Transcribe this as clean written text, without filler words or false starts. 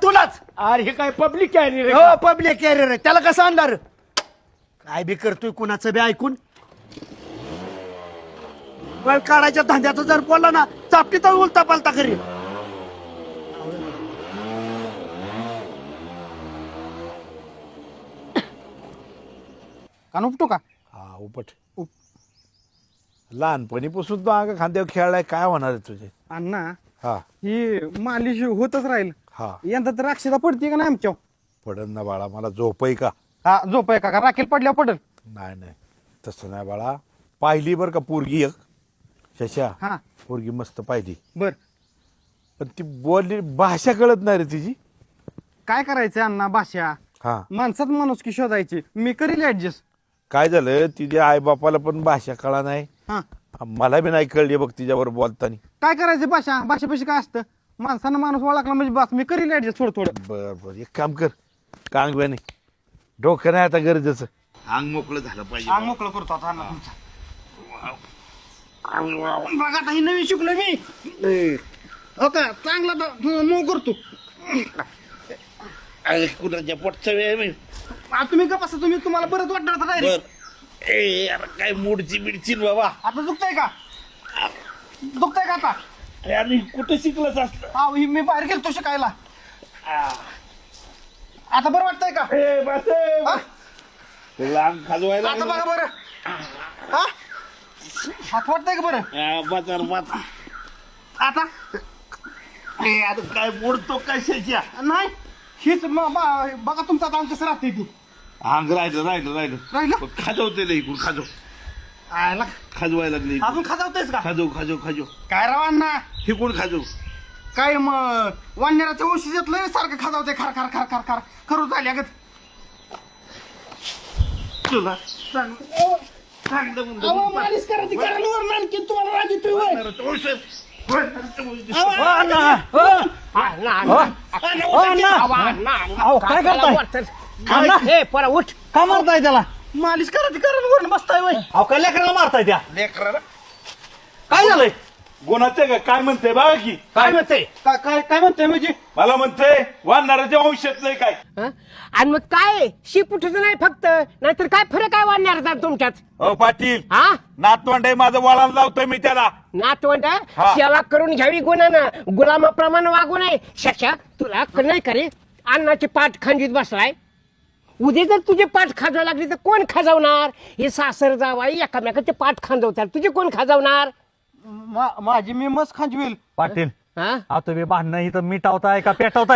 तुलाच. अरे हे काय पब्लिक कॅरियर हो पब्लिक कॅरियर आहे, त्याला कसं आणणार? काय बी करतोय कुणाचं बी ऐकून. पण काढायच्या धंद्याचं जर बोलला ना चापटी तर उलटा पालता करी. कान उपटो का? हा उपट. लहानपणीपासून तो अंग खांद्यावर खेळलाय, काय होणार आहे तुझे? अण्णा हा ही मालिश होतच राहील. हा यंदा तर राक्षीला पडते का नाही आमच्या? पडन ना बाळा, मला झोप आहे का? हा झोप आहे का? राखेल पडल्यावर पडल. नाही नाही तसं नाही बाळा. पाहिली बरं का पोरगी एक शशा, हा पोरगी मस्त पाहिली, बर. पण ती बोलली भाषा कळत नाही रे तिची. काय करायचं अण्णा? भाषा हा माणसात माणूस की शोधायची. मी करील ऍडजस्ट. काय झालं, तिच्या आई बापाला पण भाषा कळा नाही, हा मला बी नाही कळली बघ तिच्यावर बोलताना. काय करायचं? भाषा भाषेपाशी काय असतं? माणसानं माणूस ओळखला म्हणजे बस. मी करील ऍडजस्ट थोडं थोडं. बर बर एक काम कर, कांगव्याने डोकं नाही आता गरजेचं, अंग मोकळं झालं पाहिजे. अंग मोकळं करतो आता अण्णा तुमचा. बघा आता ही नवीन शिकलो मी. हो का? चांगला मऊ करतो. कुणाच्या पोटचा वेळ मी तुम्ही का बसा, तुम्ही तुम्हाला बरंच वाटणार होतं डायरेक्ट. काय मूडची बिडची बाबा. आता दुखतंय का? दुखतंय का आता? अरे कुठं शिकलंच असतं. हा मी बाहेर गेलतो शिकायला. आता बरं वाटतंय का? हा? तुला अंग खाजवायला आता बघा बरं. हा हात वाटतंय का बरं? आता आता काय मोडतो कशाच्या? नाही हीच बघा तुमचा आता अंग कसं राहते ती. अंग राहिलं राहिलं? खाजवते इकडून आयला खाजवायला लागले. अजून खाजावतेस का? खाजव काय राव अण्णा? इकडून खाजव. काय मग वानराच्या औषध घेतलंय सारखं खाजावते. खार खार खार खार खार खरू झाली अगत. तुला मालिश करायची करायला आणखी तुम्हाला राग येतोय होय? काय करताय? परा उठ. का मारताय त्याला? मालिश करायची करायला बसताय वय. अहो काय लेकराला मारताय त्या? लेकराला काय झालंय? गुणाचं का काय म्हणते बघा की. काय म्हणते? काय म्हणतोय म्हणजे? मला म्हणते वानराच्या वंशात नाही काय. हं? आणि मग काय शिपुटच नाही फक्त, नाहीतर काय फरक काय वाढणार तुमच्यात? हो पाटील, हा नातवंड आहे माझं, वळण लावतोय मी त्याला. नातवंड हा. सेवा करून घ्यावी गुणानं, गुलामाप्रमाणे वागू नये. शशा तुला नाही करे अन्नाची पाठ खांजीत बसलाय. उद्या जर तुझे पाठ खाजावं लागली तर कोण खाजवणार? हे सासर जावाई एकामेकाचे पाठ खांजवतात, तुझे कोण खाजवणार? माझी मी मस्त खांजवेल. पाटील हा आता तुम्ही भांडणं इथं मिटावताय का पेटवताय?